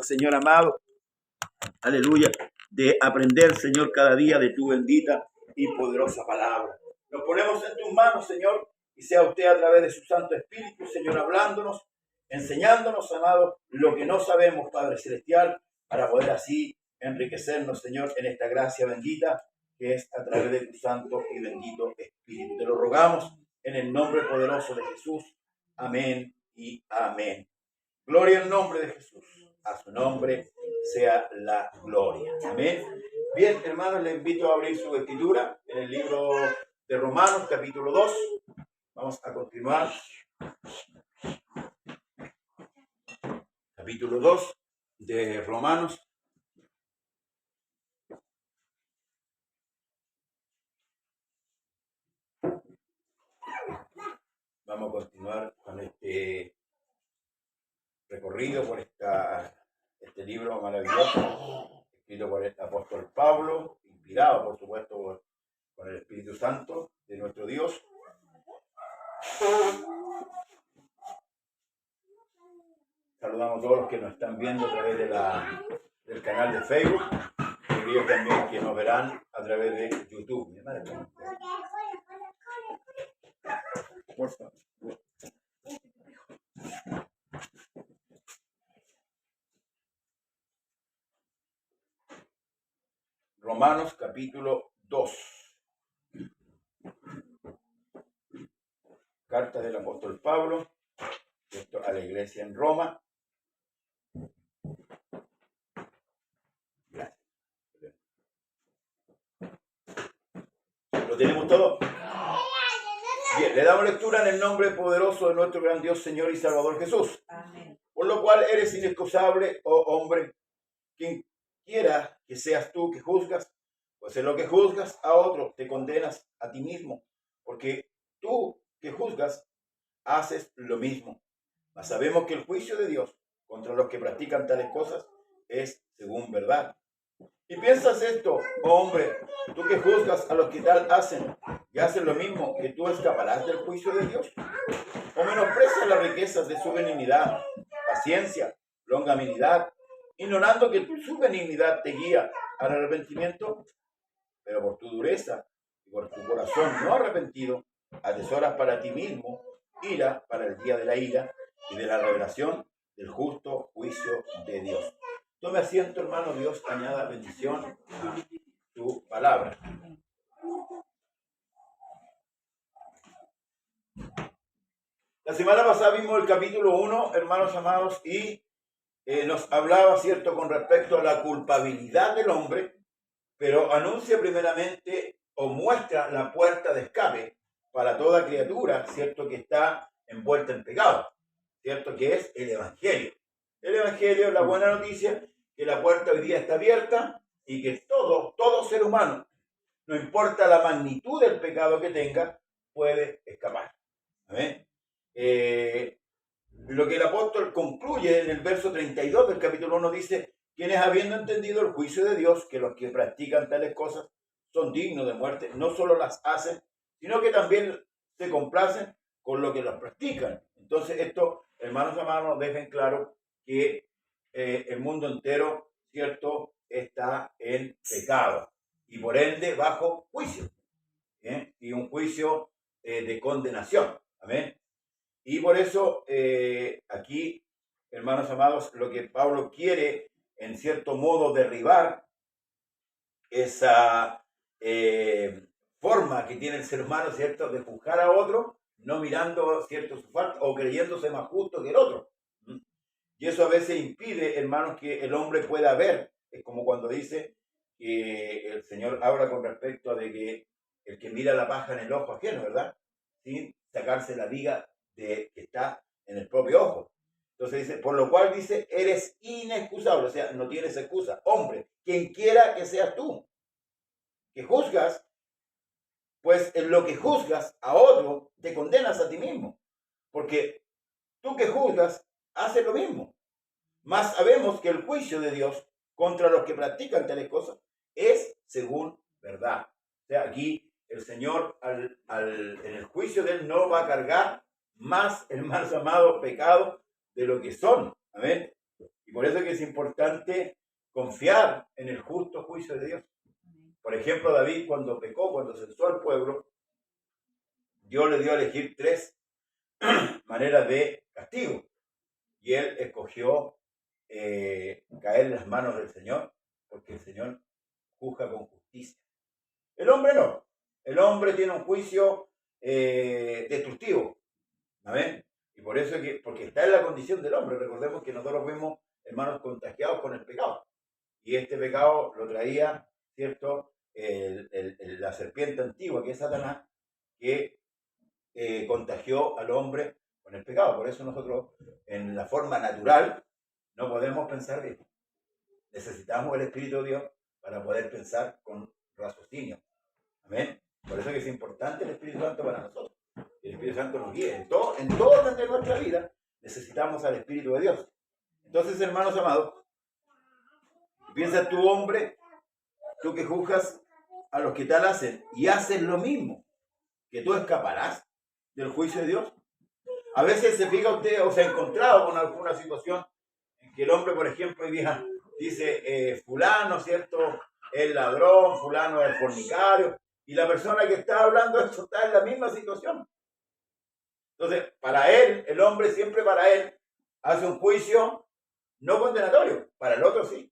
Señor amado, aleluya, de aprender, Señor, cada día de tu bendita y poderosa palabra. Nos ponemos en tus manos, Señor, y sea usted a través de su Santo Espíritu, Señor, hablándonos, enseñándonos, amado, lo que no sabemos, Padre Celestial, para poder así enriquecernos, Señor, en esta gracia bendita que es a través de tu Santo y bendito Espíritu. Te lo rogamos en el nombre poderoso de Jesús. Amén y amén. Gloria al nombre de Jesús. A su nombre sea la gloria. Amén. Bien, hermanos, les invito a abrir su escritura en el libro de Romanos, capítulo 2. Vamos a continuar. Capítulo 2 de Romanos. Vamos a continuar con este recorrido por este libro maravilloso, escrito por el apóstol Pablo, inspirado, por supuesto, por el Espíritu Santo de nuestro Dios. Saludamos a todos los que nos están viendo a través del canal de Facebook, y aquellos también que nos verán a través de YouTube. Por favor. Romanos capítulo 2. Carta del apóstol Pablo a la iglesia en Roma. Gracias. ¿Lo tenemos todo? Bien, le damos lectura en el nombre poderoso de nuestro gran Dios, Señor y Salvador Jesús. Amén. Por lo cual eres inexcusable, oh hombre, quien quiera que seas tú que juzgas, pues en lo que juzgas a otro te condenas a ti mismo, porque tú que juzgas haces lo mismo. Mas sabemos que el juicio de Dios contra los que practican tales cosas es según verdad. Y piensas esto, oh hombre, tú que juzgas a los que tal hacen y hacen lo mismo, que tú escaparás del juicio de Dios. O menosprecias las riquezas de su benignidad, paciencia, longanimidad, ignorando que su benignidad te guía al arrepentimiento, pero por tu dureza y por tu corazón no arrepentido, atesoras para ti mismo ira para el día de la ira y de la revelación del justo juicio de Dios. Tome asiento, hermano. Dios añada bendición a tu palabra. La semana pasada vimos el capítulo 1, hermanos amados, y nos hablaba, cierto, con respecto a la culpabilidad del hombre, pero anuncia primeramente o muestra la puerta de escape para toda criatura, cierto, que está envuelta en pecado, cierto, que es el Evangelio. El Evangelio es la buena noticia, que la puerta hoy día está abierta y que todo ser humano, no importa la magnitud del pecado que tenga, puede escapar. Amén. Lo que el apóstol concluye en el verso 32 del capítulo 1 dice: quienes habiendo entendido el juicio de Dios, que los que practican tales cosas son dignos de muerte, no solo las hacen, sino que también se complacen con lo que las practican. Entonces esto, hermanos amados, nos deja en claro que el mundo entero, cierto, está en pecado y por ende bajo juicio, y un juicio de condenación. Amén. Y por eso aquí, hermanos amados, lo que Pablo quiere, en cierto modo, derribar esa forma que tiene el ser humano, ¿cierto?, de juzgar a otro, no mirando, ¿cierto?, su falta o creyéndose más justo que el otro. Y eso a veces impide, hermanos, que el hombre pueda ver. Es como cuando dice que el Señor habla con respecto de que el que mira la paja en el ojo ajeno, ¿verdad?, sin sacarse la viga que está en el propio ojo. Entonces dice, por lo cual dice, eres inexcusable, o sea, no tienes excusa. Hombre, quien quiera que seas tú, que juzgas, pues en lo que juzgas a otro, te condenas a ti mismo. Porque tú que juzgas, haces lo mismo. Mas sabemos que el juicio de Dios contra los que practican tales cosas es según verdad. O sea, aquí el Señor, en el juicio de Él, no va a cargar más, hermanos amados, pecado de lo que son. Amén. Y por eso es que es importante confiar en el justo juicio de Dios. Por ejemplo, David cuando pecó, cuando censó al pueblo, Dios le dio a elegir 3 maneras de castigo. Y él escogió caer en las manos del Señor, porque el Señor juzga con justicia. El hombre no. El hombre tiene un juicio destructivo. ¿Amén? Y por eso es que, porque está en la condición del hombre. Recordemos que nosotros fuimos, hermanos, contagiados con el pecado. Y este pecado lo traía, ¿cierto? La serpiente antigua, que es Satanás, que contagió al hombre con el pecado. Por eso nosotros, en la forma natural, no podemos pensar bien. Necesitamos el Espíritu de Dios para poder pensar con raciocinio. Amén. Por eso es importante el Espíritu Santo para nosotros. El Espíritu Santo nos guía. En todo orden de nuestra vida necesitamos al Espíritu de Dios. Entonces, hermanos amados, piensa tú, hombre, tú que juzgas a los que tal hacen y haces lo mismo, que tú escaparás del juicio de Dios. A veces se fija usted o se ha encontrado con alguna situación en que el hombre, por ejemplo, hoy día dice fulano, ¿cierto? El ladrón, fulano es el fornicario, y la persona que está hablando esto está en la misma situación. Entonces, para él, el hombre siempre para él hace un juicio no condenatorio, para el otro sí.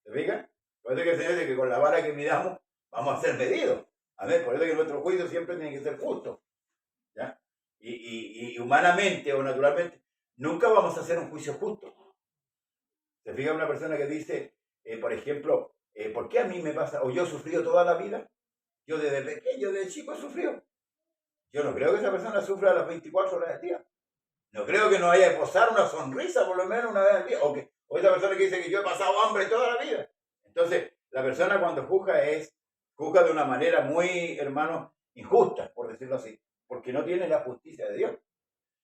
¿Se fijan? Por eso que el Señor dice que con la vara que midamos vamos a ser medidos. Amén. Por eso que nuestro juicio siempre tiene que ser justo. ¿Ya? Y humanamente o naturalmente nunca vamos a hacer un juicio justo. ¿Se fija una persona que dice, por ejemplo, ¿por qué a mí me pasa? O yo he sufrido toda la vida. Yo desde pequeño, desde chico he sufrido. Yo no creo que esa persona sufra las 24 horas del día. No creo que no haya de posar una sonrisa por lo menos una vez al día. O esa persona que dice que yo he pasado hambre toda la vida. Entonces, la persona cuando juzga de una manera muy, hermano, injusta, por decirlo así. Porque no tiene la justicia de Dios.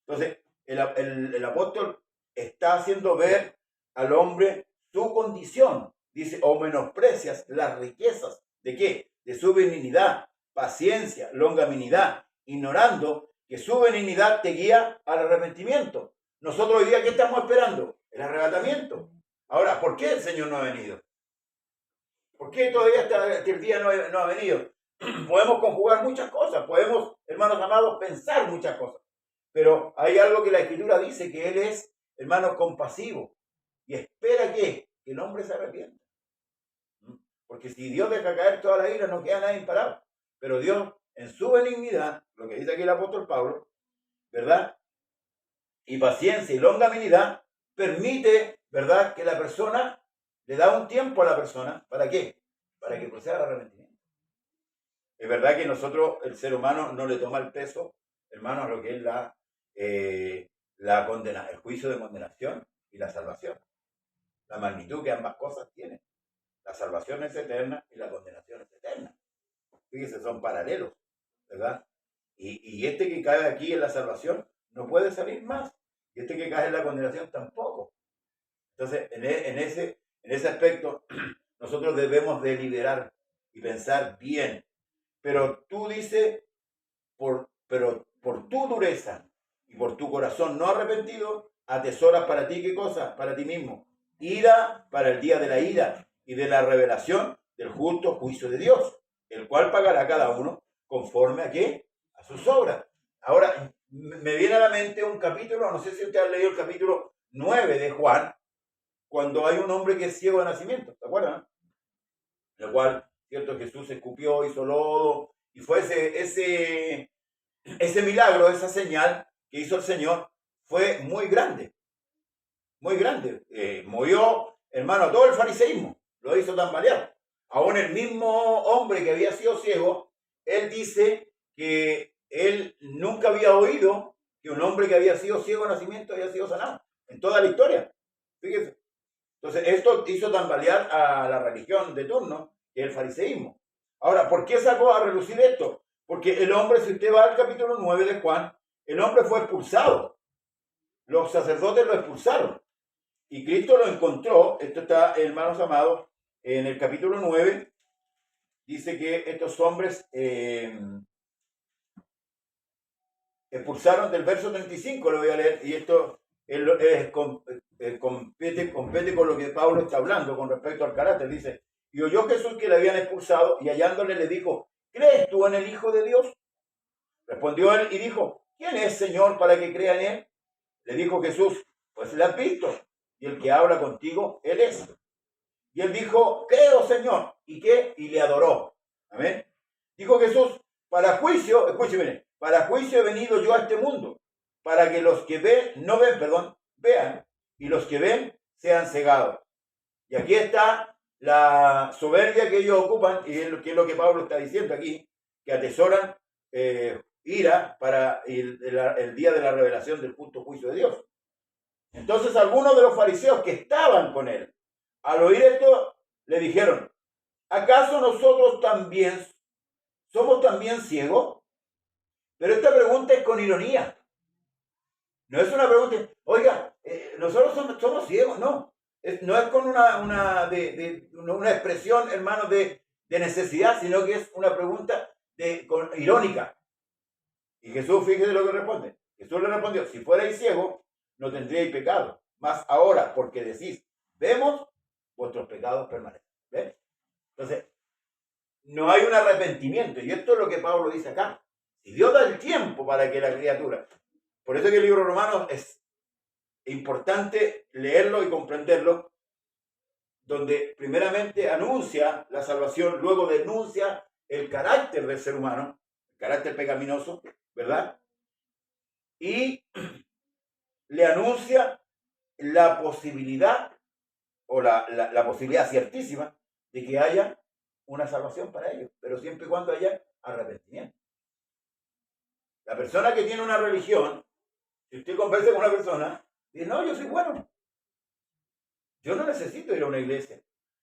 Entonces, el apóstol está haciendo ver al hombre su condición. Dice, o menosprecias las riquezas. ¿De qué? De su benignidad, paciencia, longanimidad, ignorando que su benignidad te guía al arrepentimiento. Nosotros hoy día, ¿qué estamos esperando? El arrebatamiento. Ahora, ¿por qué el Señor no ha venido? ¿Por qué todavía hasta el día no ha venido? Podemos conjugar muchas cosas, podemos, hermanos amados, pensar muchas cosas. Pero hay algo que la Escritura dice, que Él es, hermano, compasivo. Y espera que el hombre se arrepienta. Porque si Dios deja caer toda la ira, no queda nadie imparado. Pero Dios, en su benignidad, lo que dice aquí el apóstol Pablo, ¿verdad? Y paciencia y longanimidad, permite, ¿verdad?, que la persona, le da un tiempo a la persona, ¿para qué? Para que proceda al arrepentimiento. Es verdad que nosotros, el ser humano, no le toma el peso, hermanos, a lo que es la condena, el juicio de condenación y la salvación. La magnitud que ambas cosas tienen. La salvación es eterna y la condenación es eterna. Fíjense, son paralelos, ¿verdad? Y este que cae aquí en la salvación no puede salir más. Y este que cae en la condenación tampoco. Entonces, en ese aspecto, nosotros debemos deliberar y pensar bien. Pero tú dices, pero por tu dureza y por tu corazón no arrepentido, atesoras para ti, ¿qué cosa? Para ti mismo. Ira para el día de la ira y de la revelación del justo juicio de Dios, el cual pagará a cada uno conforme a qué, a sus obras. Ahora, me viene a la mente un capítulo, no sé si usted ha leído el capítulo 9 de Juan, cuando hay un hombre que es ciego de nacimiento, ¿te acuerdas? El cual, cierto, Jesús escupió, hizo lodo, y fue ese milagro, esa señal que hizo el Señor, fue muy grande, muy grande. Movió, hermano, todo el fariseísmo, lo hizo tambalear. Aún el mismo hombre que había sido ciego, él dice que él nunca había oído que un hombre que había sido ciego de nacimiento había sido sanado, en toda la historia. Fíjese. Entonces, esto hizo tambalear a la religión de turno, que es el fariseísmo. Ahora, ¿por qué sacó a relucir esto? Porque el hombre, si usted va al capítulo 9 de Juan, el hombre fue expulsado. Los sacerdotes lo expulsaron. Y Cristo lo encontró, esto está, hermanos amados, en el capítulo 9, dice que estos hombres expulsaron del verso 35, lo voy a leer, y esto compete con lo que Pablo está hablando con respecto al carácter. Dice, y oyó Jesús que le habían expulsado y hallándole le dijo, ¿crees tú en el Hijo de Dios? Respondió él y dijo, ¿quién es, Señor, para que crea en él? Le dijo Jesús, pues le has visto, y el que habla contigo, él es. Y él dijo, creo, Señor. ¿Y qué? Y le adoró. Amén. Dijo Jesús, para juicio, escúcheme, para juicio he venido yo a este mundo, para que los que ven, no ven, perdón, vean, y los que ven sean cegados. Y aquí está la soberbia que ellos ocupan, y que es lo que Pablo está diciendo aquí, que atesoran ira para el día de la revelación del justo juicio de Dios. Entonces algunos de los fariseos que estaban con él, al oír esto, le dijeron, ¿acaso nosotros también somos también ciegos? Pero esta pregunta es con ironía. No es una pregunta, oiga, nosotros somos ciegos, no. No es con una expresión, hermanos, de necesidad, sino que es una pregunta irónica. Y Jesús, fíjese lo que responde. Jesús le respondió, si fuerais ciegos, no tendríais pecado. Mas ahora, porque decís, vemos, vuestros pecados permanecen. ¿Ven? Entonces, no hay un arrepentimiento. Y esto es lo que Pablo dice acá. Si Dios da el tiempo para que la criatura... Por eso que el libro Romanos es importante leerlo y comprenderlo, donde primeramente anuncia la salvación, luego denuncia el carácter del ser humano, el carácter pecaminoso, ¿verdad? Y le anuncia la posibilidad, o la posibilidad ciertísima, de que haya una salvación para ellos, pero siempre y cuando haya arrepentimiento. La persona que tiene una religión, si usted conversa con una persona, dice, no, yo soy bueno. Yo no necesito ir a una iglesia.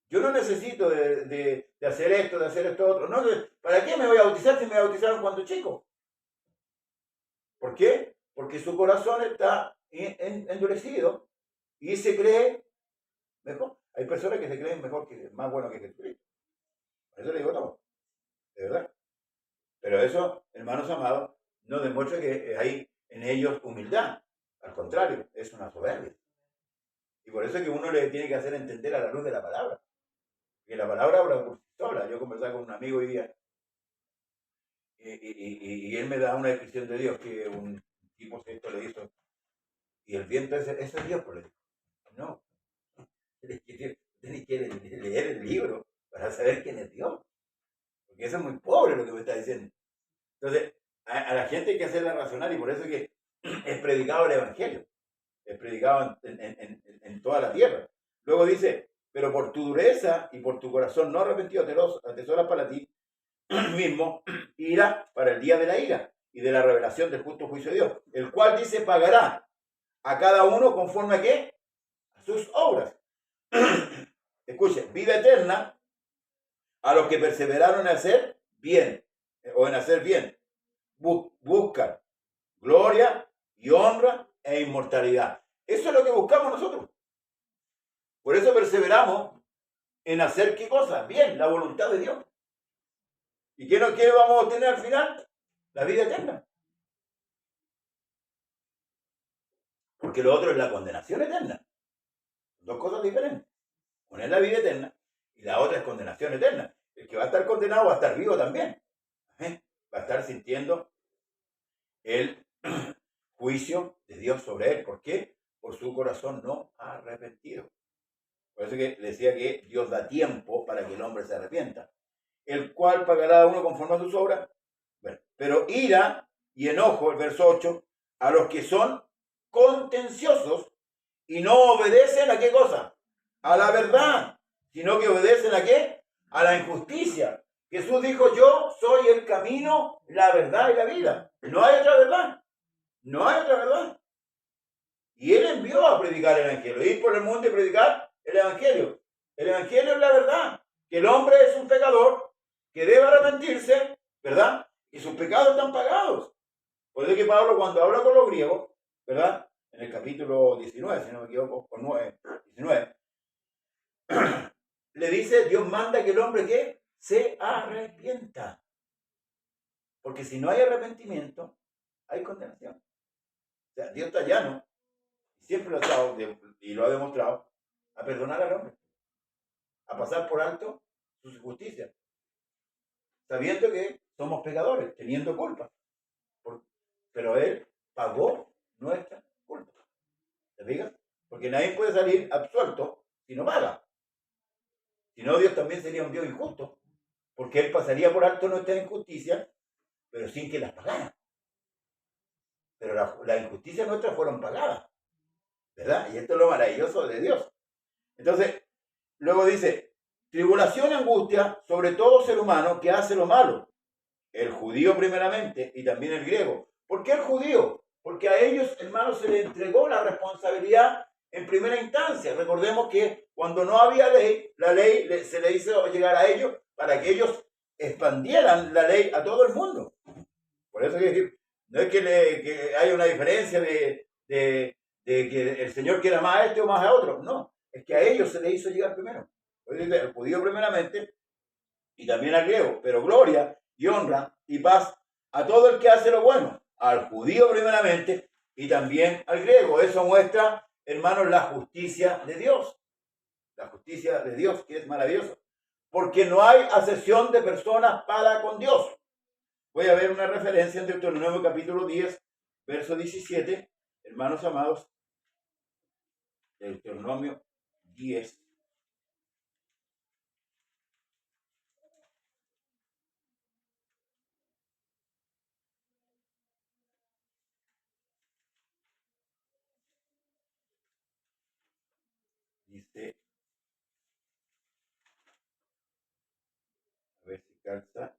Yo no necesito de hacer esto, de hacer esto otro. No, ¿para qué me voy a bautizar si me bautizaron cuando chico? ¿Por qué? Porque su corazón está endurecido y se cree mejor. Hay personas que se creen más buenos que Jesucristo. Por eso le digo, no, de verdad. Pero eso, hermanos amados, no demuestra que hay en ellos humildad. Al contrario, es una soberbia. Y por eso es que uno le tiene que hacer entender a la luz de la palabra. Que la palabra habla por sí sola. Yo conversaba con un amigo hoy día y él me da una descripción de Dios que un tipo esto le hizo. Y el viento ese es Dios, pues le dijo. No. Tienes que leer el libro para saber quién es Dios. Porque eso es muy pobre lo que me está diciendo. Entonces, a la gente hay que hacerla razonar y por eso es que es predicado el Evangelio. Es predicado en toda la tierra. Luego dice, pero por tu dureza y por tu corazón no arrepentido atesoras para ti mismo ira para el día de la ira y de la revelación del justo juicio de Dios, el cual dice pagará a cada uno conforme a qué, a sus obras. Escuche, vida eterna a los que perseveraron en hacer bien o en hacer bien, buscan gloria y honra e inmortalidad. Eso es lo que buscamos nosotros. Por eso perseveramos en hacer qué cosa, bien, la voluntad de Dios. ¿Y qué vamos a obtener al final? La vida eterna. Porque lo otro es la condenación eterna. Dos cosas diferentes. Una es la vida eterna y la otra es condenación eterna. El que va a estar condenado va a estar vivo también. Va a estar sintiendo el juicio de Dios sobre él. ¿Por qué? Por su corazón no arrepentido. Por eso que le decía que Dios da tiempo para que el hombre se arrepienta. El cual pagará a uno conforme a sus obras. Bueno, pero ira y enojo, el verso 8, a los que son contenciosos y no obedecen a qué cosa, a la verdad, sino que obedecen a qué, a la injusticia. Jesús dijo, yo soy el camino, la verdad y la vida. No hay otra verdad. No hay otra verdad. Y Él envió a predicar el Evangelio, ir por el mundo y predicar el Evangelio. El Evangelio es la verdad, que el hombre es un pecador, que debe arrepentirse, ¿verdad? Y sus pecados están pagados. Por eso que Pablo, cuando habla con los griegos, ¿verdad? En el capítulo 19, si no me equivoco, con 19, le dice, Dios manda que el hombre que se arrepienta. Porque si no hay arrepentimiento, hay condenación. O sea, Dios está llano. siempre lo ha estado y lo ha demostrado, a perdonar al hombre, a pasar por alto sus injusticias, sabiendo que somos pecadores, teniendo culpa. Pero Él pagó nuestra culpa. ¿Te fijas? Porque nadie puede salir absuelto si no paga. Si no, Dios también sería un Dios injusto, porque Él pasaría por alto nuestras injusticias, pero sin que las pagara. Pero las injusticias nuestras fueron pagadas, ¿verdad? Y esto es lo maravilloso de Dios. Entonces, luego dice, tribulación y angustia sobre todo ser humano que hace lo malo. El judío primeramente y también el griego. ¿Por qué el judío? Porque a ellos, hermanos, se les entregó la responsabilidad en primera instancia. Recordemos que cuando no había ley, la ley se le hizo llegar a ellos para que ellos expandieran la ley a todo el mundo. Por eso no es que haya una diferencia de que el Señor quiera más a este o más a otro. No, es que a ellos se les hizo llegar primero. El judío primeramente y también al griego. Pero gloria y honra y paz a todo el que hace lo bueno. Al judío primeramente y también al griego. Eso muestra, hermanos, la justicia de Dios. La justicia de Dios, que es maravilloso. Porque no hay acepción de personas para con Dios. Voy a ver una referencia en Deuteronomio capítulo 10, verso 17. Hermanos amados, Deuteronomio 10. Dice, a ver si calza.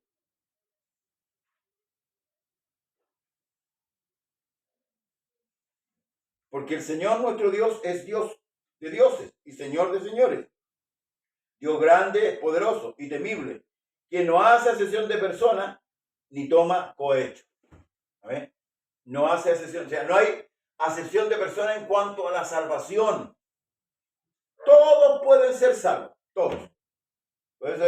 Porque el Señor nuestro Dios es Dios de dioses y Señor de señores. Dios grande, poderoso y temible, que no hace acepción de personas ni toma cohecho. ¿Ver? No hace acepción, o sea, no hay acepción de personas en cuanto a la salvación. Todos pueden ser salvos, todos. Por eso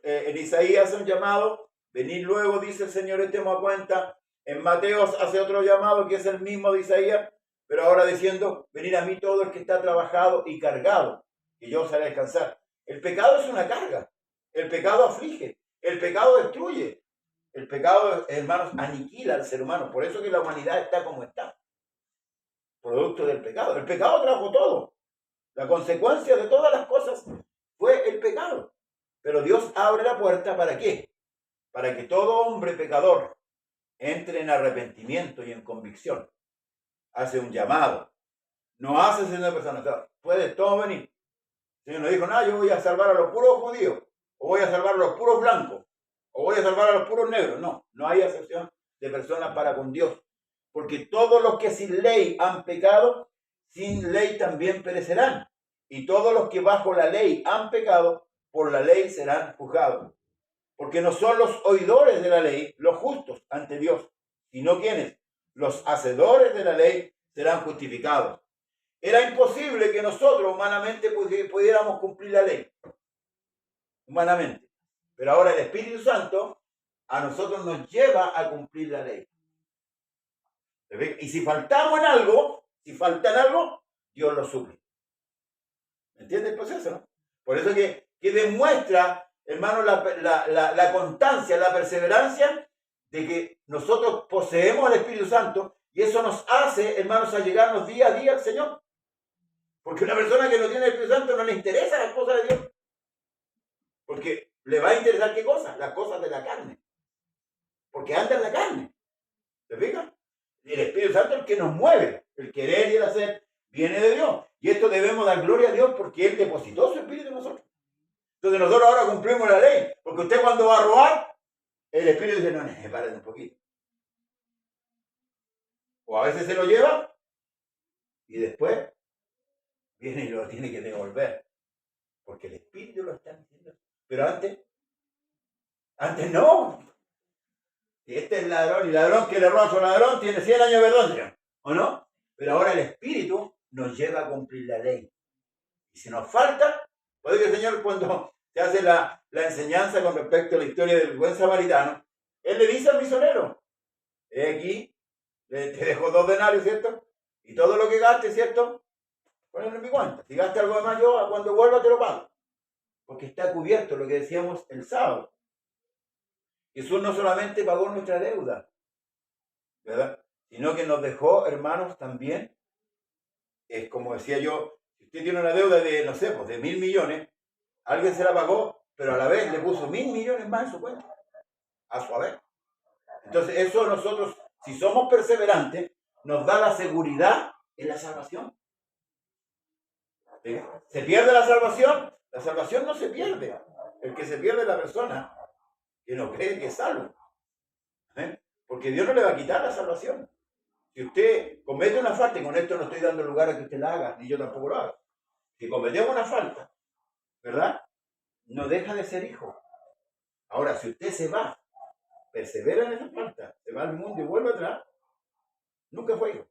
en Isaías hace un llamado, venid luego, dice el Señor, estemos a cuenta. En Mateo hace otro llamado que es el mismo de Isaías, pero ahora diciendo, venid a mí todo el que está trabajado y cargado, que yo os haré descansar. El pecado es una carga, el pecado aflige, el pecado destruye, el pecado, hermanos, aniquila al ser humano. Por eso que la humanidad está como está, producto del pecado. El pecado trajo todo. La consecuencia de todas las cosas fue el pecado. Pero Dios abre la puerta, ¿para qué? Para que todo hombre pecador entre en arrepentimiento y en convicción. Hace un llamado. No hace una persona. O sea, puede todo venir. El Señor no dijo, no, yo voy a salvar a los puros judíos, o voy a salvar a los puros blancos, o voy a salvar a los puros negros. No, no hay acepción de personas para con Dios. Porque todos los que sin ley han pecado, sin ley también perecerán. Y todos los que bajo la ley han pecado, por la ley serán juzgados. Porque no son los oidores de la ley los justos ante Dios, sino quienes, los hacedores de la ley, serán justificados. Era imposible que nosotros humanamente pudiéramos cumplir la ley. Humanamente. Pero ahora el Espíritu Santo a nosotros nos lleva a cumplir la ley. Y si faltamos en algo, si falta en algo, Dios lo suple. ¿Me entiende el proceso, no? Por eso que demuestra, hermano, la constancia, la perseverancia de que nosotros poseemos el Espíritu Santo y eso nos hace, hermanos, a llegarnos día a día al Señor. Porque una persona que no tiene el Espíritu Santo no le interesa las cosas de Dios. Porque le va a interesar ¿qué cosas? Las cosas de la carne. Porque anda en la carne. ¿Se fijan? Y el Espíritu Santo es el que nos mueve. El querer y el hacer viene de Dios. Y esto debemos dar gloria a Dios porque Él depositó su Espíritu en nosotros. Entonces nosotros ahora cumplimos la ley. Porque usted cuando va a robar, el Espíritu dice, no, párate un poquito. O a veces se lo lleva y después viene y lo tiene que devolver. Porque el Espíritu lo está diciendo. Pero antes no. Si este es ladrón y ladrón que le roba a su ladrón tiene 100 años de perdón, ¿o no? Pero ahora el Espíritu nos lleva a cumplir la ley. Y si nos falta, puede que el Señor cuando se hace la enseñanza con respecto a la historia del buen samaritano, Él le dice al misionero, aquí, te dejo 2 denarios, ¿cierto? Y todo lo que gaste, ¿cierto? Ponelo en mi cuenta. Si gaste algo de más, yo cuando vuelva te lo pago. Porque está cubierto, lo que decíamos el sábado. Jesús no solamente pagó nuestra deuda, ¿verdad? Sino que nos dejó, hermanos, también, es como decía yo, si usted tiene una deuda de, no sé, pues de 1.000 millones, alguien se la pagó, pero a la vez le puso 1.000 millones más en su cuenta, a su haber. Entonces, eso nosotros, si somos perseverantes, nos da la seguridad en la salvación. ¿Sí? ¿Se pierde la salvación? La salvación no se pierde. El que se pierde es la persona que no cree que es salvo. Porque Dios no le va a quitar la salvación. Si usted comete una falta, y con esto no estoy dando lugar a que usted la haga, ni yo tampoco lo hago. Si cometemos una falta, ¿verdad? No deja de ser hijo. Ahora, si usted se va, persevera en esa falta, se va al mundo y vuelve atrás, nunca fue hijo.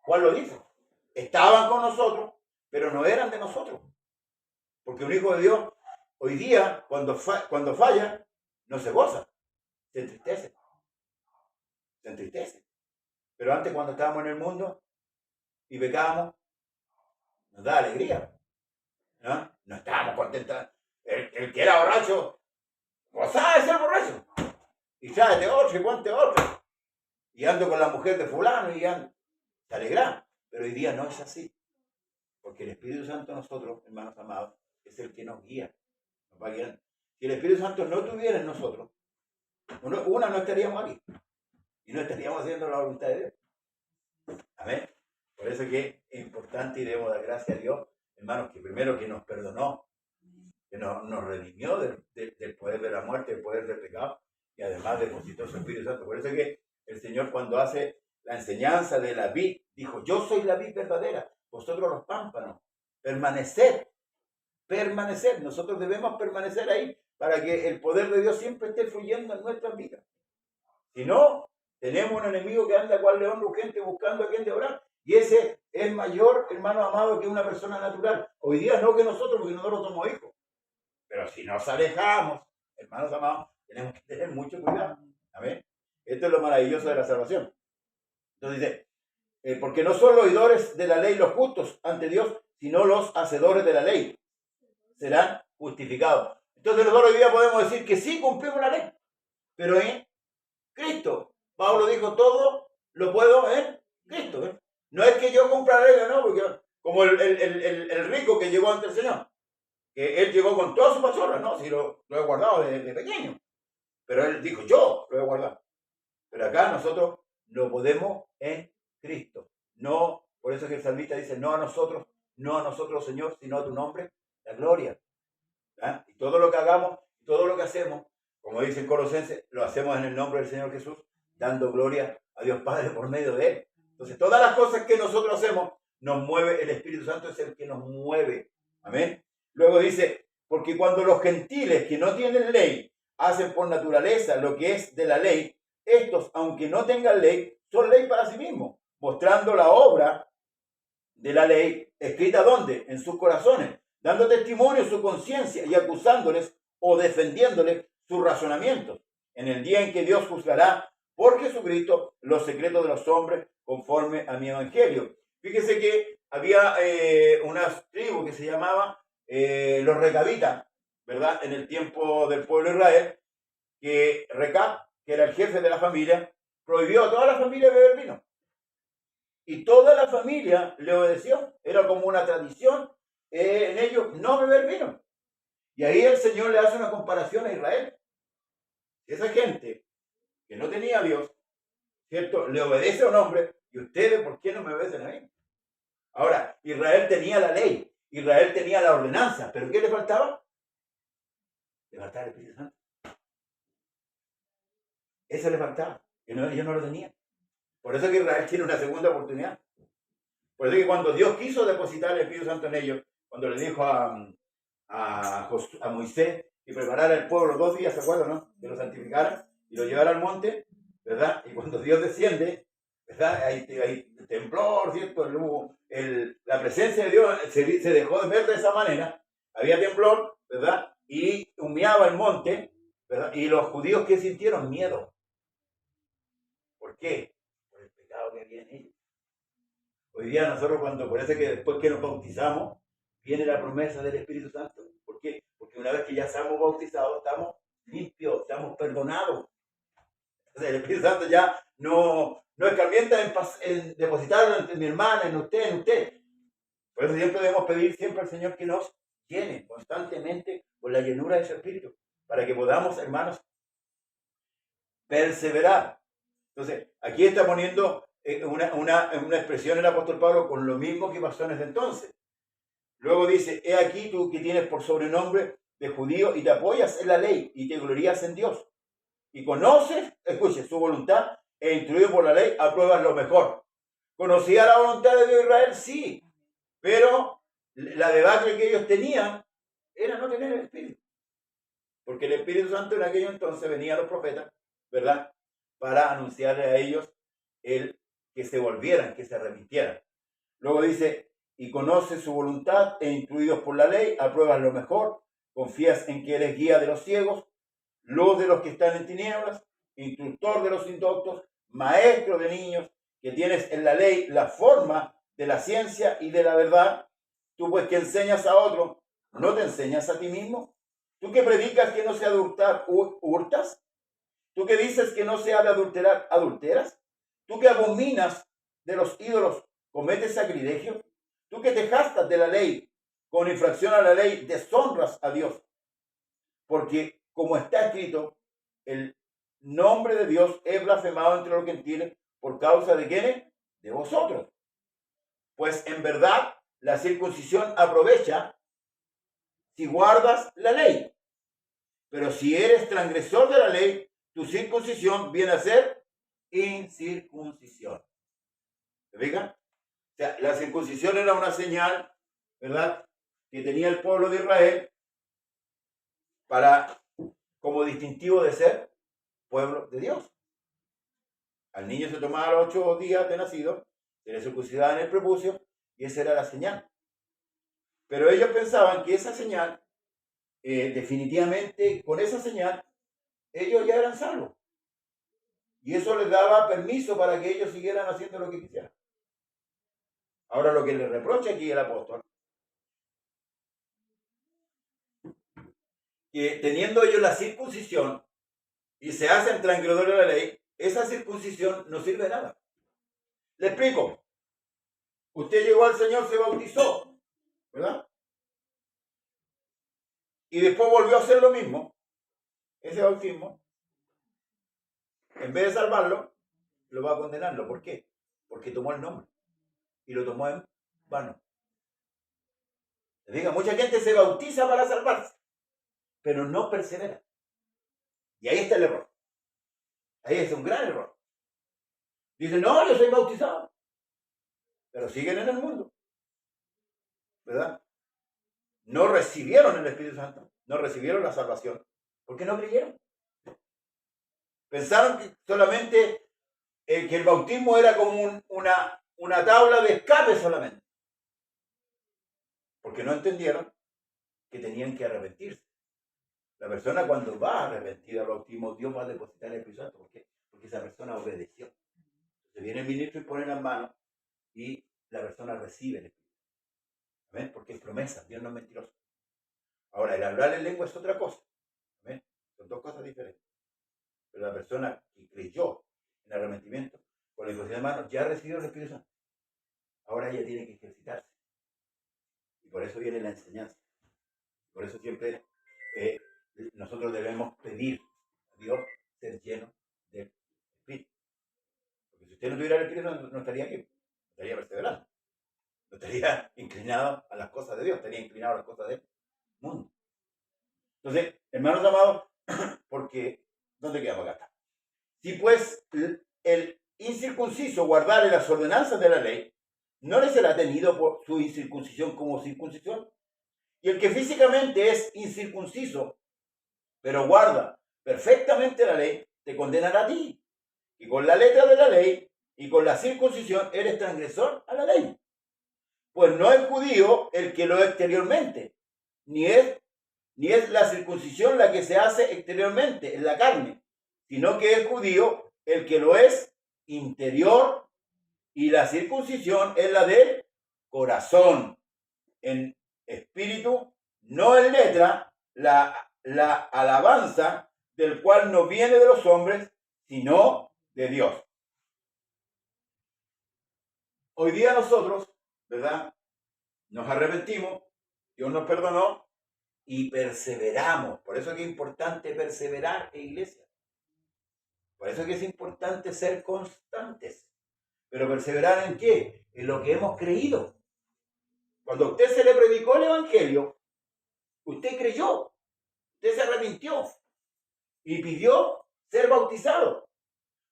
Juan lo dice. Estaban con nosotros, pero no eran de nosotros. Porque un hijo de Dios, hoy día, cuando falla, no se goza, se entristece. Se entristece. Pero antes, cuando estábamos en el mundo y pecábamos, nos da alegría. No estábamos contentos. El que era borracho, gozaba de ser borracho. Y tráete otro y ponte otro. Y ando con la mujer de fulano y ando. Se alegra. Pero hoy día no es así. Porque el Espíritu Santo nosotros, hermanos amados, es el que nos guía. Nos va guiando. Si el Espíritu Santo no estuviera en nosotros, no estaríamos aquí. Y no estaríamos haciendo la voluntad de Dios. Amén. Por eso que es importante y debemos dar gracias a Dios, hermanos, que primero que nos perdonó, que nos redimió del poder de la muerte, del poder del pecado, y además depositó su Espíritu Santo. Por eso que el Señor, cuando hace la enseñanza de la vid, dijo: yo soy la vid verdadera, vosotros los pámpanos. Permanecer. Nosotros debemos permanecer ahí para que el poder de Dios siempre esté fluyendo en nuestras vidas. Si no, tenemos un enemigo que anda cual león rugiente buscando a quien devorar. Y ese es mayor, hermano amado, que una persona natural. Hoy día no que nosotros, porque nosotros somos hijos. Pero si nos alejamos, hermanos amados, tenemos que tener mucho cuidado. Amén. Esto es lo maravilloso de la salvación. Entonces dice, porque no son los oidores de la ley los justos ante Dios, sino los hacedores de la ley serán justificados. Entonces nosotros hoy día podemos decir que sí cumplimos la ley, pero en Cristo. Pablo dijo: todo lo puedo en Cristo. No es que yo cumpla la ley, no, porque como el rico que llegó ante el Señor, que él llegó con toda su pastora, no, si lo he guardado desde pequeño. Pero él dijo: yo lo he guardado. Pero acá nosotros lo podemos en Cristo. No, por eso que el salmista dice: no a nosotros, Señor, sino a tu nombre, la gloria. ¿Ah? Y todo lo que hagamos, todo lo que hacemos, como dice en Colosenses, lo hacemos en el nombre del Señor Jesús, dando gloria a Dios Padre por medio de Él. Entonces, todas las cosas que nosotros hacemos, nos mueve el Espíritu Santo, es el que nos mueve. Amén. Luego dice: porque cuando los gentiles que no tienen ley hacen por naturaleza lo que es de la ley, estos, aunque no tengan ley, son ley para sí mismos, mostrando la obra de la ley escrita ¿dónde? En sus corazones, dando testimonio su conciencia y acusándoles o defendiéndoles sus razonamientos, en el día en que Dios juzgará por Jesucristo los secretos de los hombres conforme a mi evangelio. Fíjese que había una tribu que se llamaba los recabitas, ¿verdad? En el tiempo del pueblo de Israel, que Recab, que era el jefe de la familia, prohibió a toda la familia beber vino. Y toda la familia le obedeció. Era como una tradición en ellos no beber vino. Y ahí el Señor le hace una comparación a Israel. Esa gente que no tenía a Dios, ¿cierto? Le obedece a un hombre. ¿Y ustedes por qué no me obedecen a mí? Ahora, Israel tenía la ley. Israel tenía la ordenanza. ¿Pero qué le faltaba? Le faltaba el Espíritu Santo. Eso le faltaba. Ellos no lo tenían. Por eso que Israel tiene una segunda oportunidad. Por eso que cuando Dios quiso depositar el Espíritu Santo en ellos, cuando le dijo a Moisés que preparara el pueblo 2 días, ¿se acuerdan, no? Que lo santificara y lo llevara al monte, ¿verdad? Y cuando Dios desciende, ¿verdad? Hay temblor, ¿cierto? La presencia de Dios se dejó de ver de esa manera. Había temblor, ¿verdad? Y humeaba el monte, ¿verdad? Y los judíos, ¿qué sintieron? Miedo. ¿Por qué? Por el pecado que había en ellos. Hoy día nosotros por eso es que después que nos bautizamos, viene la promesa del Espíritu Santo. ¿Por qué? Porque una vez que ya estamos bautizados, estamos limpios, estamos perdonados. Entonces el Espíritu Santo ya no escarmienta en depositarlo en mi hermana, en usted. Por eso siempre debemos pedir siempre al Señor que nos llene constantemente con la llenura de su Espíritu, para que podamos, hermanos, perseverar. Entonces, aquí está poniendo una expresión el apóstol Pablo con lo mismo que pasó en ese entonces. Luego dice, he aquí tú que tienes por sobrenombre de judío y te apoyas en la ley y te glorías en Dios. Y conoces, escuche, su voluntad e instruido por la ley, apruebas lo mejor. ¿Conocía la voluntad de Dios Israel? Sí. Pero la debacle que ellos tenían era no tener el Espíritu. Porque el Espíritu Santo en aquello entonces venía a los profetas, ¿verdad? Para anunciarle a ellos que se volvieran, que se arrepintieran. Luego dice, y conoces su voluntad e instruidos por la ley, apruebas lo mejor, confías en que eres guía de los ciegos, luz de los que están en tinieblas, instructor de los indoctos, maestro de niños, que tienes en la ley la forma de la ciencia y de la verdad. Tú pues que enseñas a otro, ¿no te enseñas a ti mismo? Tú que predicas que no se ha de hurtar, ¿hurtas? Tú que dices que no se ha de adulterar, ¿adulteras? Tú que abominas de los ídolos, ¿cometes sacrilegio? Tú que te jactas de la ley, con infracción a la ley, deshonras a Dios. Porque, como está escrito, el nombre de Dios es blasfemado entre los gentiles por causa de ¿quiénes? De vosotros. Pues en verdad la circuncisión aprovecha si guardas la ley. Pero si eres transgresor de la ley, tu circuncisión viene a ser incircuncisión. ¿Se fijan? O sea, la circuncisión era una señal, ¿verdad?, que tenía el pueblo de Israel como distintivo de ser pueblo de Dios. Al niño se tomaba los 8 días de nacido, se le circuncidaba en el prepucio, y esa era la señal. Pero ellos pensaban que esa señal, definitivamente, con esa señal, ellos ya eran salvos. Y eso les daba permiso para que ellos siguieran haciendo lo que quisieran. Ahora lo que le reprocha aquí el apóstol, que teniendo ellos la circuncisión y se hacen transgresores de la ley, esa circuncisión no sirve de nada. Le explico. Usted llegó al Señor, se bautizó, ¿verdad? Y después volvió a hacer lo mismo. Ese bautismo, en vez de salvarlo, lo va a condenarlo. ¿Por qué? Porque tomó el nombre y lo tomó en vano. Diga, mucha gente se bautiza para salvarse, pero no persevera. Y ahí está el error. Ahí es un gran error. Dicen, no, yo soy bautizado, pero siguen en el mundo, ¿verdad? No recibieron el Espíritu Santo, no recibieron la salvación, porque no creyeron. Pensaron que solamente que el bautismo era como una tabla de escape solamente, porque no entendieron que tenían que arrepentirse. La persona cuando va arrepentida al bautismo, Dios va a depositar el Espíritu Santo. ¿Por qué? Porque esa persona obedeció. Entonces viene el ministro y pone las manos y la persona recibe el Espíritu. ¿Ven? Porque es promesa, Dios no es mentiroso. Ahora, el hablar en lengua es otra cosa. ¿Ven? Son dos cosas diferentes. Pero la persona que creyó en arrepentimiento, con la imposición de manos, ya recibió el Espíritu Santo. Ahora ella tiene que ejercitarse. Y por eso viene la enseñanza. Por eso siempre nosotros debemos pedir a Dios ser lleno del Espíritu. Porque si usted no tuviera el Espíritu, no estaría aquí, no estaría perseverando, no estaría inclinado a las cosas de Dios, estaría inclinado a las cosas del mundo. Entonces, hermanos amados, porque, ¿dónde quedamos acá? Si pues el incircunciso guardare las ordenanzas de la ley, ¿no le será tenido por su incircuncisión como circuncisión? Y el que físicamente es incircunciso, pero guarda perfectamente la ley, te condenará a ti. Y con la letra de la ley y con la circuncisión eres transgresor a la ley. Pues no es judío el que lo es exteriormente, ni es la circuncisión la que se hace exteriormente, en la carne, sino que es judío el que lo es interiormente. Y la circuncisión es la del corazón, en espíritu, no en letra, la alabanza del cual no viene de los hombres, sino de Dios. Hoy día nosotros, ¿verdad? Nos arrepentimos, Dios nos perdonó y perseveramos. Por eso es que es importante perseverar, iglesia. Por eso es que es importante ser constantes. ¿Pero perseverar en qué? En lo que hemos creído. Cuando a usted se le predicó el Evangelio, usted creyó, usted se arrepintió y pidió ser bautizado,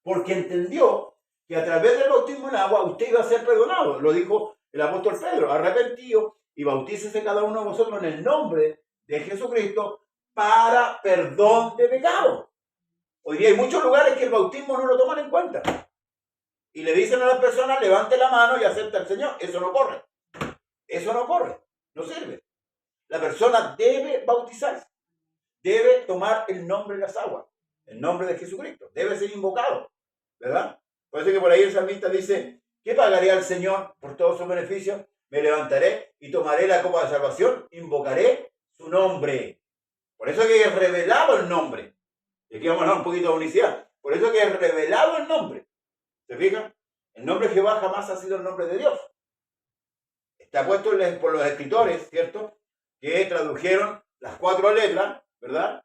porque entendió que a través del bautismo en agua usted iba a ser perdonado. Lo dijo el apóstol Pedro: arrepentido y bautícese cada uno de vosotros en el nombre de Jesucristo para perdón de pecado. Hoy día hay muchos lugares que el bautismo no lo toman en cuenta y le dicen a las personas: levante la mano y acepta al Señor. Eso no corre. Eso no corre, no sirve. La persona debe bautizarse, debe tomar el nombre de las aguas, el nombre de Jesucristo, debe ser invocado, ¿verdad? Por eso que por ahí el salmista dice: ¿qué pagaría al Señor por todos sus beneficios? Me levantaré y tomaré la copa de salvación, invocaré su nombre. Por eso que es revelado el nombre. Y aquí vamos a hablar un poquito de unicidad. Por eso que es revelado el nombre. ¿Se fijan? El nombre de Jehová jamás ha sido el nombre de Dios. Está puesto por los escritores, ¿cierto? Que tradujeron las 4 letras, ¿verdad?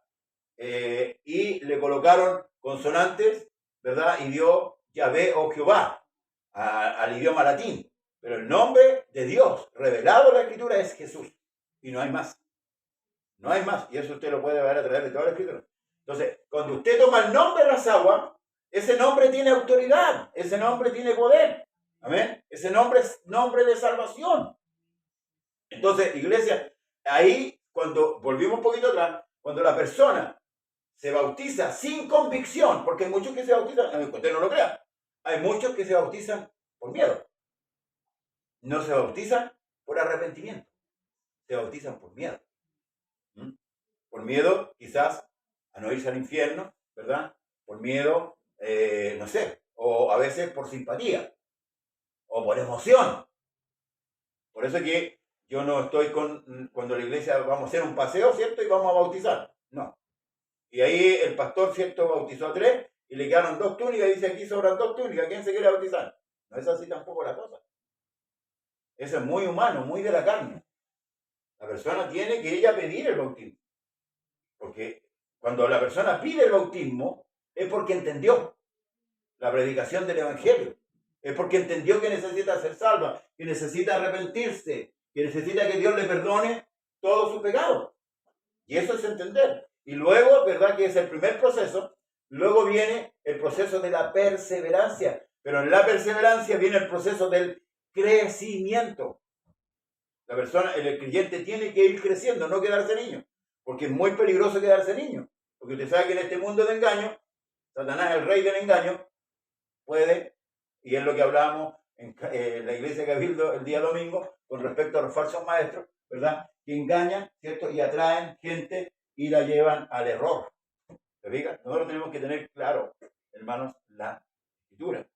Y le colocaron consonantes, ¿verdad? Y dio Yahvé o Jehová al idioma latín. Pero el nombre de Dios revelado en la escritura es Jesús. Y no hay más. No hay más. Y eso usted lo puede ver a través de toda la escritura. Entonces, cuando usted toma el nombre de las aguas, ese nombre tiene autoridad. Ese nombre tiene poder. Amén. Ese nombre es nombre de salvación. Entonces, iglesia, ahí, cuando volvimos un poquito atrás, cuando la persona se bautiza sin convicción, porque hay muchos que se bautizan, usted no lo crea, hay muchos que se bautizan por miedo. No se bautizan por arrepentimiento, se bautizan por miedo. Por miedo, quizás, a no irse al infierno, ¿verdad? Por miedo, no sé, o a veces por simpatía, o por emoción. Por eso que yo no estoy cuando la iglesia vamos a hacer un paseo, ¿cierto? Y vamos a bautizar. No. Y ahí el pastor, ¿cierto? Bautizó a 3 y le quedaron 2 túnicas y dice: aquí sobran 2 túnicas, ¿quién se quiere bautizar? No es así tampoco la cosa. Eso es muy humano, muy de la carne. La persona tiene que ella pedir el bautismo. Porque cuando la persona pide el bautismo es porque entendió la predicación del Evangelio. Es porque entendió que necesita ser salva, que necesita arrepentirse, que necesita que Dios le perdone todo su pecado. Y eso es entender. Y luego, ¿verdad? Que es el primer proceso. Luego viene el proceso de la perseverancia. Pero en la perseverancia viene el proceso del crecimiento. La persona, el creyente tiene que ir creciendo, no quedarse niño. Porque es muy peligroso quedarse niño. Porque usted sabe que en este mundo de engaño, Satanás, el rey del engaño, puede, y es lo que hablábamos en la iglesia de Cabildo el día domingo, con respecto a los falsos maestros, ¿verdad? Que engañan, ¿cierto? Y atraen gente y la llevan al error. ¿Se fijan? Nosotros tenemos que tener claro, hermanos, la escritura.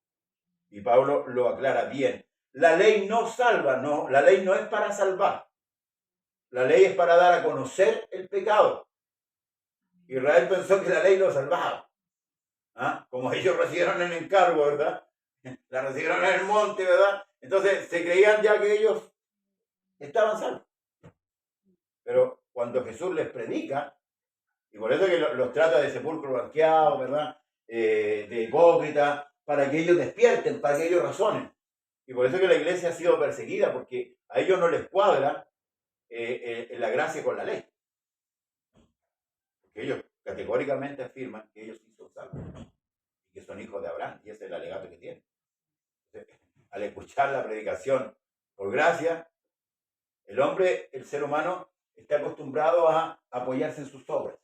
Y Pablo lo aclara bien. La ley no salva, no. La ley no es para salvar. La ley es para dar a conocer el pecado. Israel pensó que la ley lo salvaba. ¿Ah? Como ellos recibieron el encargo, ¿verdad? La recibieron en el monte, ¿verdad? Entonces se creían ya que ellos estaban salvos. Pero cuando Jesús les predica, y por eso que los trata de sepulcro blanqueado, ¿verdad? De hipócrita, para que ellos despierten, para que ellos razonen. Y por eso que la iglesia ha sido perseguida, porque a ellos no les cuadra la gracia con la ley. Porque ellos categóricamente afirman que ellos sí son salvos y que son hijos de Abraham, y ese es el alegato que tienen. Entonces, al escuchar la predicación por gracia, el hombre, el ser humano, está acostumbrado a apoyarse en sus obras.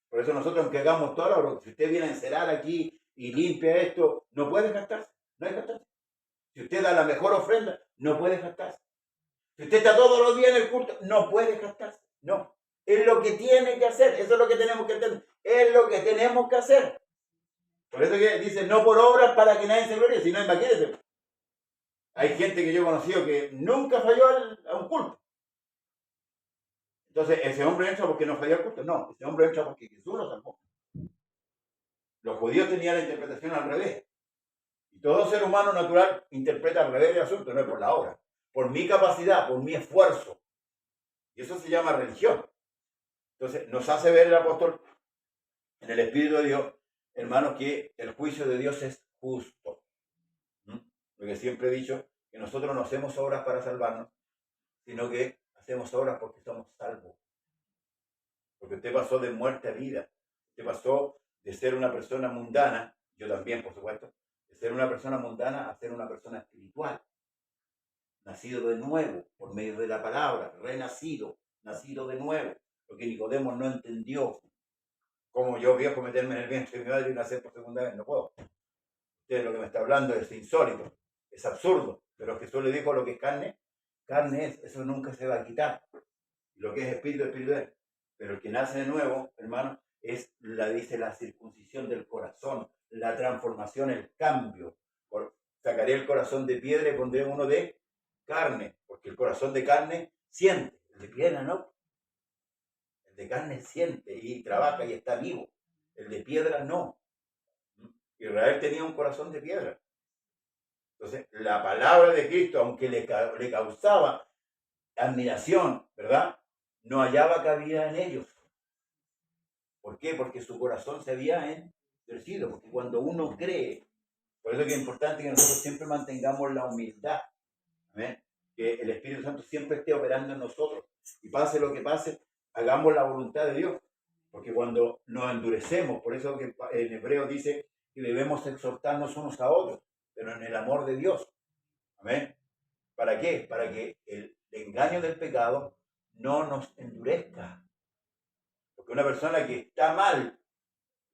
Por eso nosotros, aunque hagamos toda la obra, si usted viene a encerar aquí y limpia esto, no puede gastarse, no hay gastarse. Si usted da la mejor ofrenda, no puede gastarse. Si usted está todos los días en el culto, no puede gastarse. No. Es lo que tiene que hacer. Eso es lo que tenemos que entender. Es lo que tenemos que hacer. Por eso que dice, no por obras para que nadie se glorie, sino imagínense. Hay gente que yo he conocido que nunca falló a un culto. Entonces, ese hombre entra porque no falló al culto. No, ese hombre entra porque Jesús lo salvó. Los judíos tenían la interpretación al revés. Y todo ser humano natural interpreta al revés el asunto, no es por la obra. Por mi capacidad, por mi esfuerzo. Y eso se llama religión. Entonces, nos hace ver el apóstol en el Espíritu de Dios, hermanos, que el juicio de Dios es justo. Lo que siempre he dicho, que nosotros no hacemos obras para salvarnos, sino que hacemos obras porque somos salvos. Porque usted pasó de muerte a vida. Usted pasó de ser una persona mundana, yo también, por supuesto, de ser una persona mundana a ser una persona espiritual. Nacido de nuevo, por medio de la palabra, renacido, nacido de nuevo. Lo que Nicodemo no entendió. Como yo viejo meterme en el vientre de mi madre y nacer por segunda vez, no puedo. Usted lo que me está hablando es insólito, es absurdo. Pero Jesús le dijo lo que es carne, carne es, eso nunca se va a quitar. Lo que es espíritu, espíritu es. Pero el que nace de nuevo, hermano, es, dice, la circuncisión del corazón, la transformación, el cambio. Sacaré el corazón de piedra y pondré uno de carne, porque el corazón de carne siente, el de piedra no. El de carne siente y trabaja y está vivo. El de piedra no. Israel tenía un corazón de piedra. Entonces, la palabra de Cristo, aunque le causaba admiración, ¿verdad?, no hallaba cabida en ellos. ¿Por qué? Porque su corazón se había endurecido. Porque cuando uno cree, por eso es que es importante que nosotros siempre mantengamos la humildad. ¿Amén? Que el Espíritu Santo siempre esté operando en nosotros. Y pase lo que pase, hagamos la voluntad de Dios. Porque cuando nos endurecemos, por eso que en Hebreo dice que debemos exhortarnos unos a otros, pero en el amor de Dios. ¿Amén? ¿Para qué? Para que el engaño del pecado no nos endurezca. Porque una persona que está mal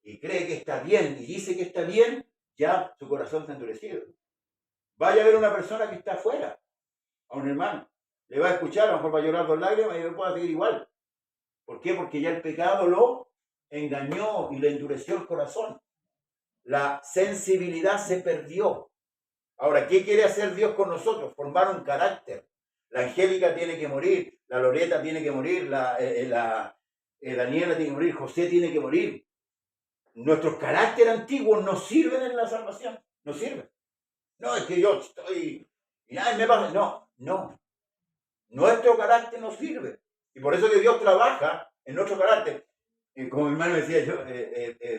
y cree que está bien y dice que está bien, ya su corazón está endurecido. Vaya a ver una persona que está afuera, a un hermano, le va a escuchar, a lo mejor va a llorar 2 lágrimas y no puede seguir igual. ¿Por qué? Porque ya el pecado lo engañó y le endureció el corazón. La sensibilidad se perdió. Ahora, ¿qué quiere hacer Dios con nosotros? Formar un carácter. La Angélica tiene que morir, la Loreta tiene que morir, Daniela tiene que morir, José tiene que morir. Nuestros caracteres antiguos no sirven en la salvación, no sirven. No, es que yo estoy y nada me pasa. No. Nuestro carácter no sirve. Y por eso que Dios trabaja en nuestro carácter. Y como mi hermano decía, yo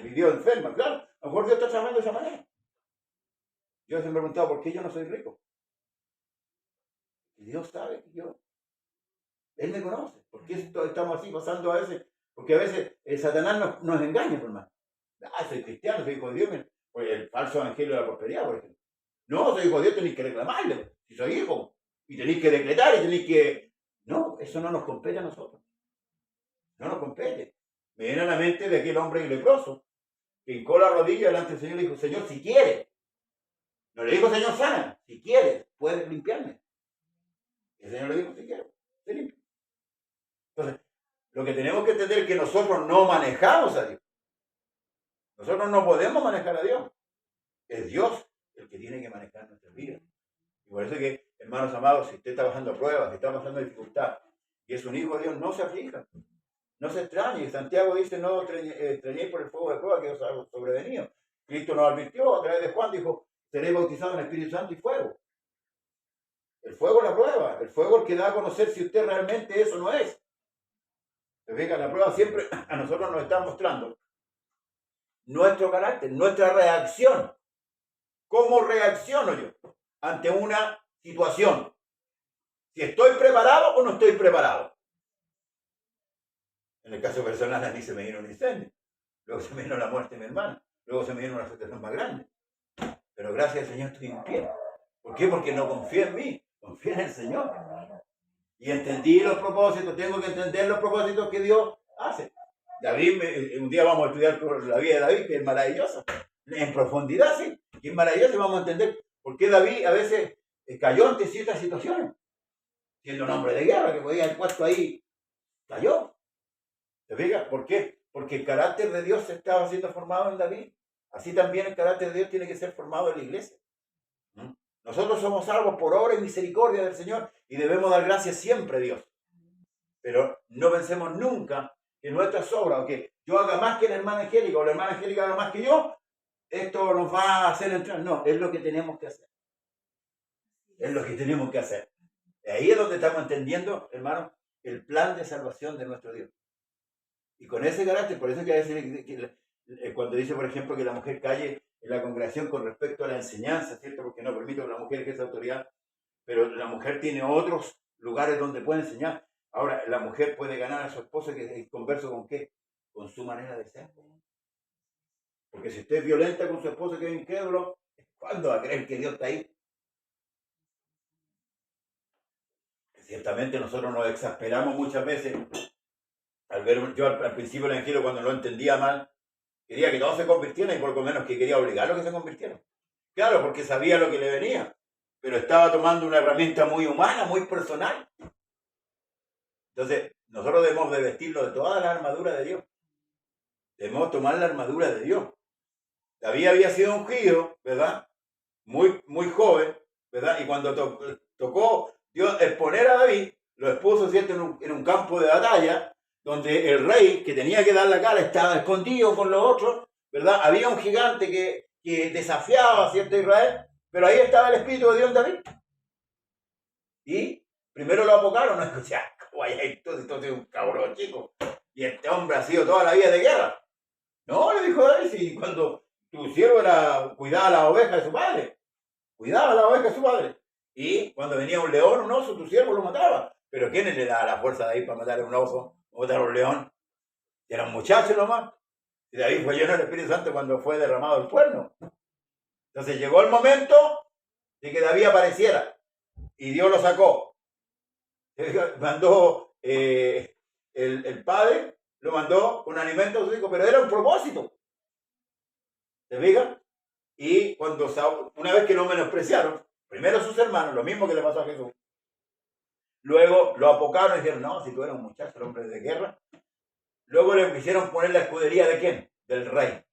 vivió enferma, claro, a lo mejor Dios está trabajando de esa manera. Yo siempre me he preguntado, ¿por qué yo no soy rico? Y Dios sabe que Él me conoce. ¿Por qué estamos así pasando a veces? Porque a veces Satanás nos engaña, por más. Soy cristiano, soy hijo de Dios. Pues el falso evangelio de la prosperidad, por ejemplo. No, soy hijo de Dios, tenéis que reclamarle. Si soy hijo. Y tenéis que decretar y tenéis que... No, eso no nos compete a nosotros. No nos compete. Me viene a la mente de aquel hombre leproso que hincó la rodilla delante del Señor y dijo, Señor, si quieres. No le dijo, Señor, sana. Si quieres, puedes limpiarme. Y el Señor le dijo, si quieres, te limpio. Entonces, lo que tenemos que entender es que nosotros no manejamos a Dios. Nosotros no podemos manejar a Dios. Es Dios el que tiene que manejar nuestras vidas. Y por eso es que, hermanos amados, si usted está pasando pruebas, si está pasando dificultad, y es un hijo de Dios, no se aflija. No se extrañe. Santiago dice, no extrañéis por el fuego de prueba que os ha sobrevenido. Cristo nos advirtió a través de Juan, dijo, seréis bautizados en el Espíritu Santo y fuego. El fuego es la prueba. El fuego es el que da a conocer si usted realmente eso no es. Se fija, la prueba siempre a nosotros nos está mostrando nuestro carácter, nuestra reacción. ¿Cómo reacciono yo ante una situación? Si estoy preparado o no estoy preparado. En el caso personal, a mí se me vino un incendio. Luego se me vino la muerte de mi hermana. Luego se me vino una situación más grande. Pero gracias al Señor estoy en pie. ¿Por qué? Porque no confío en mí, confío en el Señor. Y entendí los propósitos, tengo que entender los propósitos que Dios hace. David, un día vamos a estudiar la vida de David, que es maravillosa. En profundidad, sí, que es maravillosa, y vamos a entender por qué David a veces cayó ante ciertas situaciones. Siendo un hombre de guerra, que podía haber puesto ahí, cayó. ¿Te fijas? ¿Por qué? Porque el carácter de Dios se estaba siendo formado en David. así también el carácter de Dios tiene que ser formado en la iglesia. Nosotros somos salvos por obra y misericordia del Señor y debemos dar gracias siempre a Dios. Pero no pensemos nunca que nuestras obras, o que yo haga más que la hermana Angélica o la hermana Angélica haga más que yo, esto nos va a hacer entrar. No, es lo que tenemos que hacer. Es lo que tenemos que hacer. Y ahí es donde estamos entendiendo, hermano, el plan de salvación de nuestro Dios. Y con ese carácter, por eso que a veces cuando dice, por ejemplo, que la mujer calle en la congregación con respecto a la enseñanza, ¿cierto? Porque no permito que la mujer ejerza autoridad, pero la mujer tiene otros lugares donde puede enseñar. Ahora, la mujer puede ganar a su esposo, que es converso con qué? Con su manera de ser. Porque si usted es violenta con su esposo que es incrédulo, ¿cuándo va a creer que Dios está ahí? Ciertamente nosotros nos exasperamos muchas veces al ver, yo al principio el evangelio cuando lo entendía mal, quería que todos se convirtieran y por lo menos que quería obligarlos a que se convirtieran. Claro, porque sabía lo que le venía, pero estaba tomando una herramienta muy humana, muy personal. Entonces, nosotros debemos de vestirnos de toda la armadura de Dios. Debemos tomar la armadura de Dios. David había sido ungido, ¿verdad? Muy joven, ¿verdad? Y cuando tocó Dios exponer a David, lo expuso, ¿cierto? En un campo de batalla, donde el rey que tenía que dar la cara estaba escondido con los otros, ¿verdad? Había un gigante que desafiaba, ¿cierto? A Israel, pero ahí estaba el Espíritu de Dios en David. Y primero lo apocaron, ¿no? O sea, ¿cómo hay esto? Esto es un cabrón chico. Y este hombre ha sido toda la vida de guerra. No, le dijo David, si cuando tu siervo cuidaba la oveja de su padre, cuidaba la oveja de su padre. Y cuando venía un león, un oso, tu siervo lo mataba. Pero ¿quién le daba la fuerza de David para matar a un oso o matar a un león? Era un muchacho nomás. Y David fue lleno del Espíritu Santo cuando fue derramado el cuerno. Entonces llegó el momento de que David apareciera. Y Dios lo sacó. Mandó el padre, lo mandó con alimento a su hijo, pero era un propósito. ¿Te fijas? Y cuando una vez que lo menospreciaron, primero sus hermanos, lo mismo que le pasó a Jesús, luego lo apocaron y dijeron, no, si tú eres un muchacho, hombre de guerra. Luego le quisieron poner la escudería de ¿quién? Del rey.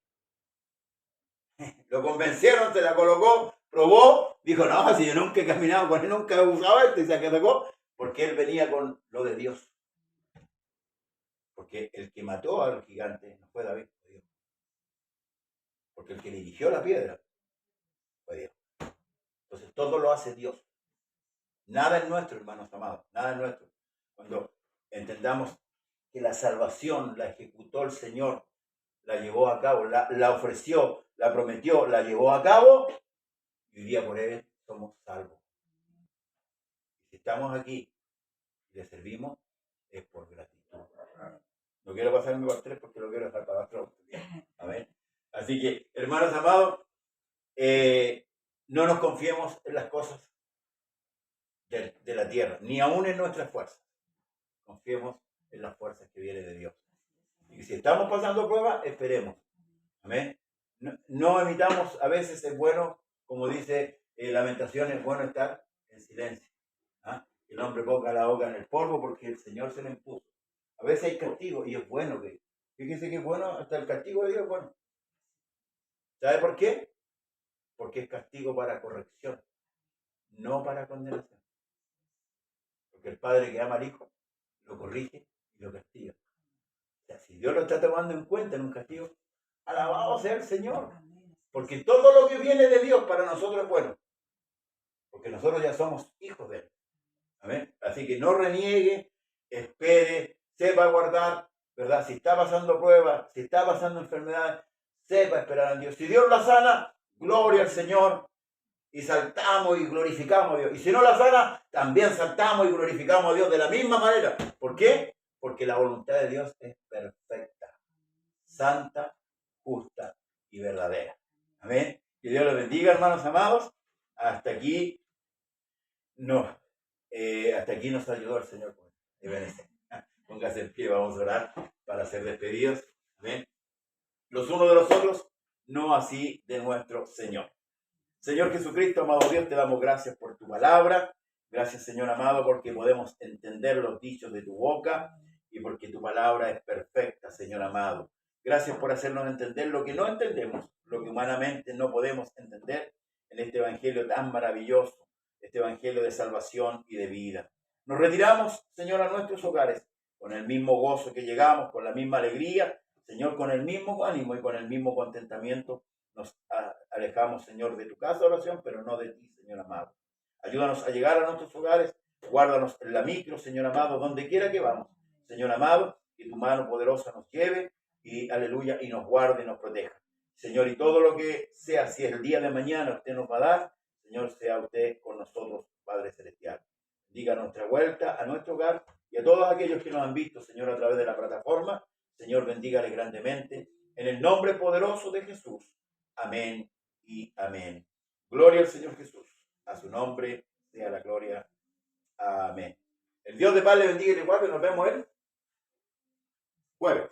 Lo convencieron, se la colocó, probó, dijo, no, si yo nunca he caminado con él, nunca he usado esto, y se atacó, porque él venía con lo de Dios. Porque el que mató al gigante no fue David, fue Dios. Porque el que le dirigió la piedra fue Dios. Entonces todo lo hace Dios. Nada es nuestro, hermanos amados, nada es nuestro. Cuando entendamos que la salvación la ejecutó el Señor, la llevó a cabo, la ofreció, la prometió, la llevó a cabo, y hoy día por él somos salvos. Si estamos aquí y le servimos, es por gratitud. No quiero pasarme por 3 porque lo quiero dejar para otro. Amén. Así que, hermanos amados, no nos confiemos en las cosas de la tierra, ni aún en nuestras fuerzas. Confiemos en las fuerzas que vienen de Dios. Y si estamos pasando pruebas, esperemos. Amén. No emitamos, a veces es bueno, como dice Lamentaciones, es bueno estar en silencio. ¿Ah? Que el hombre ponga la boca en el polvo porque el Señor se lo impuso. A veces hay castigo y es bueno que, fíjense que es bueno, hasta el castigo de Dios es bueno. ¿Sabe por qué? Porque es castigo para corrección, no para condenación. Porque el padre que ama al hijo lo corrige y lo castiga. O sea, si Dios lo está tomando en cuenta en un castigo, alabado sea el Señor. Porque todo lo que viene de Dios para nosotros es bueno. Porque nosotros ya somos hijos de Él. Amén. Así que no reniegue, espere, sepa guardar, ¿verdad? Si está pasando pruebas, si está pasando enfermedades, sepa esperar a Dios. Si Dios la sana, gloria al Señor. Y saltamos y glorificamos a Dios. Y si no la sana, también saltamos y glorificamos a Dios de la misma manera. ¿Por qué? Porque la voluntad de Dios es perfecta, santa, justa y verdadera. Amén. Que Dios los bendiga, hermanos amados. Hasta aquí nos ayudó el Señor. Póngase en pie, vamos a orar para ser despedidos. Amén. Los unos de los otros, no así de nuestro Señor. Señor Jesucristo, amado Dios, te damos gracias por tu palabra. Gracias, Señor amado, porque podemos entender los dichos de tu boca y porque tu palabra es perfecta, Señor amado. Gracias por hacernos entender lo que no entendemos, lo que humanamente no podemos entender en este evangelio tan maravilloso, este evangelio de salvación y de vida. Nos retiramos, Señor, a nuestros hogares con el mismo gozo que llegamos, con la misma alegría, Señor, con el mismo ánimo y con el mismo contentamiento. Nos alejamos, Señor, de tu casa de oración, pero no de ti, Señor amado. Ayúdanos a llegar a nuestros hogares, guárdanos en la micro, Señor amado, donde quiera que vamos. Señor amado, que tu mano poderosa nos lleve y, aleluya, y nos guarde y nos proteja. Señor, y todo lo que sea, si es el día de mañana usted nos va a dar, Señor, sea usted con nosotros, Padre Celestial. Diga nuestra vuelta a nuestro hogar y a todos aquellos que nos han visto, Señor, a través de la plataforma. Señor, bendígales grandemente. En el nombre poderoso de Jesús. Amén y amén. Gloria al Señor Jesús. A su nombre sea la gloria. Amén. El Dios de paz le bendiga y le guarde. Nos vemos el jueves.